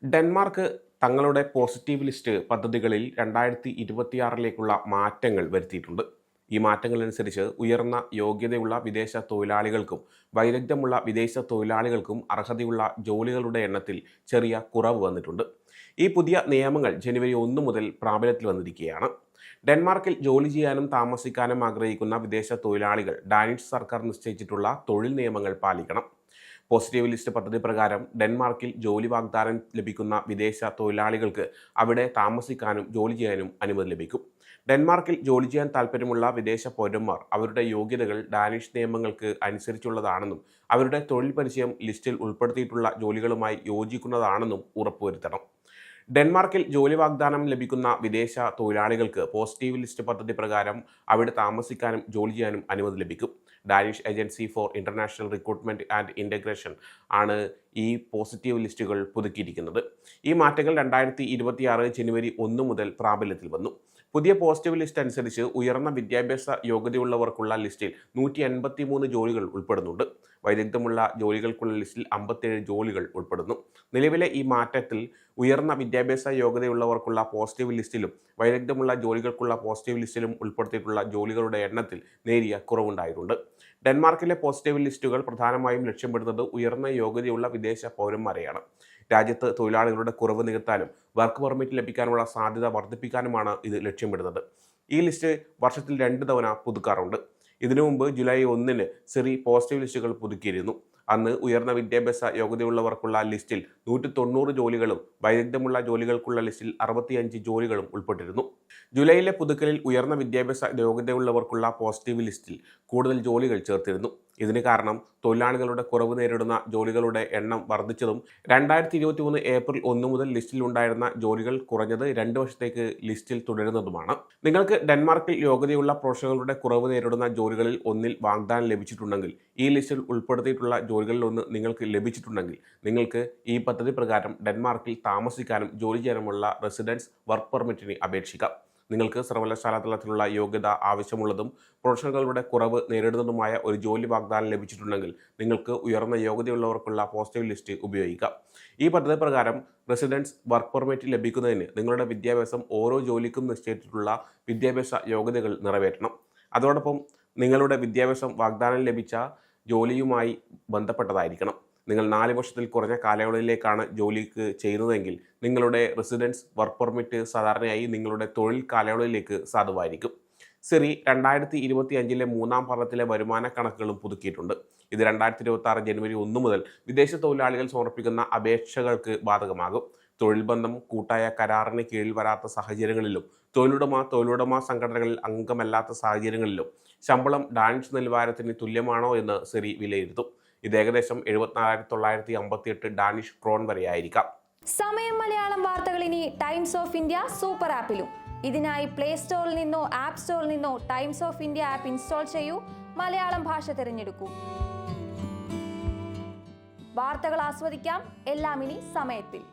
Denmark തങ്ങളുടെ positive list പദ്ധതികളിൽ 2026ലേക്കുള്ള മാറ്റങ്ങൾ വരുത്തിയിട്ടുണ്ട്. ഈ മാറ്റങ്ങളനുസരിച്ച് ഉയർന്ന യോഗ്യതയുള്ള വിദേശ തൊഴിലാളികൾക്കും വൈദഗ്ധ്യമുള്ള വിദേശ തൊഴിലാളികൾക്കും അർഹതയുള്ള ജോലികളുടെ എണ്ണത്തിൽ ചെറിയ കുറവ് വന്നിട്ടുണ്ട്. ഈ പുതിയ നിയമങ്ങൾ ജനുവരി 1 മുതൽ പ്രാബല്യത്തിൽ വന്നിരിക്കുകയാണ്. ഡെൻമാർക്കിൽ ജോലി ചെയ്യാനും താമസിക്കാനും ആഗ്രഹിക്കുന്ന വിദേശ തൊഴിലാളികൾ ഡാനിഷ് സർക്കാർ നിശ്ചയിച്ചിട്ടുള്ള തൊഴിൽ നിയമങ്ങൾ പാലിക്കണം. പോസിറ്റീവ് ലിസ്റ്റ് പദ്ധതി പ്രകാരം ഡെൻമാർക്കിൽ ജോലി വാഗ്ദാനം ലഭിക്കുന്ന വിദേശ തൊഴിലാളികൾക്ക് അവിടെ താമസിക്കാനും ജോലി ചെയ്യാനും അനുമതി ലഭിക്കും. ഡെൻമാർക്കിൽ ജോലി ചെയ്യാൻ താൽപ്പര്യമുള്ള വിദേശ പൗരന്മാർ അവരുടെ യോഗ്യതകൾ ഡാനിഷ് നിയമങ്ങൾക്ക് അനുസരിച്ചുള്ളതാണെന്നും അവരുടെ തൊഴിൽ പരിചയം ലിസ്റ്റിൽ ഉൾപ്പെടുത്തിയിട്ടുള്ള ജോലികളുമായി യോജിക്കുന്നതാണെന്നും ഉറപ്പുവരുത്തണം. ഡെൻമാർക്കിൽ ജോലി വാഗ്ദാനം ലഭിക്കുന്ന വിദേശ തൊഴിലാളികൾക്ക് പോസിറ്റീവ് ലിസ്റ്റ് പദ്ധതി പ്രകാരം അവിടെ താമസിക്കാനും ജോലി ചെയ്യാനും അനുമതി ലഭിക്കും. Danish agency for international recruitment and integration ആണ് ഈ പോസിറ്റീവ് ലിസ്റ്റുകൾ പുതുക്കിയിരിക്കുന്നത്. ഈ മാറ്റങ്ങൾ 2026 ജനുവരി 1 മുതൽ പ്രാബല്യത്തിൽ വന്നു. പുതിയ പോസിറ്റീവ് ലിസ്റ്റ് അനുസരിച്ച് ഉയർന്ന വിദ്യാഭ്യാസ യോഗ്യതയുള്ളവർക്കുള്ള ലിസ്റ്റിൽ 183 ജോലികൾ ഉൾപ്പെടുന്നുണ്ട്. വൈദഗ്ധ്യമുള്ള ജോലികൾക്കുള്ള ലിസ്റ്റിൽ 57 ജോലികൾ ഉൾപ്പെടുന്നു. നിലവിലെ ഈ മാറ്റത്തിൽ ഉയർന്ന വിദ്യാഭ്യാസ യോഗ്യതയുള്ളവർക്കുള്ള പോസിറ്റീവ് ലിസ്റ്റിലും വൈദഗ്ധ്യമുള്ള ജോലികൾക്കുള്ള പോസിറ്റീവ് ലിസ്റ്റിലും ഉൾപ്പെടുത്തിയിട്ടുള്ള ജോലികളുടെ എണ്ണത്തിൽ നേരിയ കുറവുണ്ടായിട്ടുണ്ട്. ഡെൻമാർക്കിലെ പോസിറ്റീവ് ലിസ്റ്റുകൾ പ്രധാനമായും ലക്ഷ്യമിടുന്നത് ഉയർന്ന യോഗ്യതയുള്ള വിദേശ പൗരന്മാരെയാണ്. രാജ്യത്ത് തൊഴിലാളികളുടെ കുറവ് നികത്താനും വർക്ക് പെർമിറ്റ് ലഭിക്കാനുള്ള സാധ്യത വർദ്ധിപ്പിക്കാനുമാണ് ഇത് ലക്ഷ്യമിടുന്നത്. ഈ ലിസ്റ്റ് വർഷത്തിൽ 2 തവണ പുതുക്കാറുണ്ട്. ഇതിനു മുമ്പ് ജൂലൈ 1 സിറി പോസിറ്റീവ് ലിസ്റ്റുകൾ പുതുക്കിയിരുന്നു. അന്ന് ഉയർന്ന വിദ്യാഭ്യാസ യോഗ്യതയുള്ളവർക്കുള്ള ലിസ്റ്റിൽ 190 ജോലികളും വൈദഗ്ധ്യമുള്ള ജോലികൾക്കുള്ള ലിസ്റ്റിൽ 65 ജോലികളും ഉൾപ്പെട്ടിരുന്നു. ജൂലൈയിലെ പുതുക്കലിൽ ഉയർന്ന വിദ്യാഭ്യാസ യോഗ്യതയുള്ളവർക്കുള്ള പോസിറ്റീവ് ലിസ്റ്റിൽ കൂടുതൽ ജോലികൾ ചേർത്തിരുന്നു. ഇതിന് കാരണം തൊഴിലാളികളുടെ കുറവ് നേരിടുന്ന ജോലികളുടെ എണ്ണം വർദ്ധിച്ചതും 2023 ഏപ്രിൽ 1 മുതൽ ലിസ്റ്റിൽ ഉണ്ടായിരുന്ന ജോലികൾ കുറഞ്ഞത് 2 വർഷത്തേക്ക് ലിസ്റ്റിൽ തുടരുന്നതുമാണ്. നിങ്ങൾക്ക് ഡെൻമാർക്കിൽ യോഗ്യതയുള്ള പ്രൊഫഷണലുകളുടെ കുറവ് നേരിടുന്ന ജോലികളിൽ ഒന്നിൽ വാഗ്ദാനം ലഭിച്ചിട്ടുണ്ടെങ്കിൽ, ഈ ലിസ്റ്റിൽ ഉൾപ്പെടുത്തിയിട്ടുള്ള ജോലികളിലൊന്ന് നിങ്ങൾക്ക് ലഭിച്ചിട്ടുണ്ടെങ്കിൽ, നിങ്ങൾക്ക് ഈ പദ്ധതി പ്രകാരം ഡെൻമാർക്കിൽ താമസിക്കാനും ജോലി ചെയ്യാനുമുള്ള റെസിഡൻസ് വർക്ക് പെർമിറ്റിന് അപേക്ഷിക്കാം. നിങ്ങൾക്ക് സർവകലാശാല തലത്തിലുള്ള യോഗ്യത ആവശ്യമുള്ളതും പ്രൊഫഷണലുകളുടെ കുറവ് നേരിടുന്നതുമായ ഒരു ജോലി വാഗ്ദാനം ലഭിച്ചിട്ടുണ്ടെങ്കിൽ നിങ്ങൾക്ക് ഉയർന്ന യോഗ്യതയുള്ളവർക്കുള്ള പോസിറ്റീവ് ലിസ്റ്റ് ഉപയോഗിക്കാം. ഈ പദ്ധതി പ്രകാരം റെസിഡൻസ് വർക്ക് പെർമിറ്റ് ലഭിക്കുന്നതിന് നിങ്ങളുടെ വിദ്യാഭ്യാസം ഓരോ ജോലിക്കും നിശ്ചയിച്ചിട്ടുള്ള വിദ്യാഭ്യാസ യോഗ്യതകൾ നിറവേറ്റണം. അതോടൊപ്പം നിങ്ങളുടെ വിദ്യാഭ്യാസം വാഗ്ദാനം ലഭിച്ച ജോലിയുമായി ബന്ധപ്പെട്ടതായിരിക്കണം. നിങ്ങൾ 4 വർഷത്തിൽ കുറഞ്ഞ കാലയളവിലേക്കാണ് ജോലിക്ക് ചെയ്യുന്നതെങ്കിൽ നിങ്ങളുടെ റെസിഡൻസ് വർക്ക് പെർമിറ്റ് സാധാരണയായി നിങ്ങളുടെ തൊഴിൽ കാലയളവിലേക്ക് സാധുവായിരിക്കും. സിറി 2025 3-ാം പഠനത്തിലെ വരുമാന കണക്കുകളും പുതുക്കിയിട്ടുണ്ട്. ഇത് 2026 ജനുവരി 1 മുതൽ വിദേശ തൊഴിലാളികൾ സമർപ്പിക്കുന്ന അപേക്ഷകൾക്ക് ബാധകമാകും. തൊഴിൽ ബന്ധം കൂട്ടായ കരാറിന് കീഴിൽ വരാത്ത സാഹചര്യങ്ങളിലും തൊഴിലുടമ സംഘടനകളിൽ അംഗമല്ലാത്ത സാഹചര്യങ്ങളിലും ശമ്പളം ഡാനിഷ് നിലവാരത്തിന് തുല്യമാണോ എന്ന് സിറി വിലയിരുത്തും. ഇത് ഏകദേശം 74,958 ഡാനിഷ് ക്രോൺ വരെയായിരിക്കാം. സമയം മലയാളം വാർത്തകൾ ഇനി ടൈംസ് ഓഫ് ഇന്ത്യ സൂപ്പർ ആപ്പിലും. ഇതിനായി പ്ലേ സ്റ്റോറിൽ നിന്നോ ആപ്പ് സ്റ്റോറിൽ നിന്നോ times of India app install ചെയ്യൂ. മലയാളം ഭാഷ തിരഞ്ഞെടുക്കൂ. വാർത്തകൾ ആസ്വദിക്കാം. എല്ലാം ഇനി സമയത്തിൽ.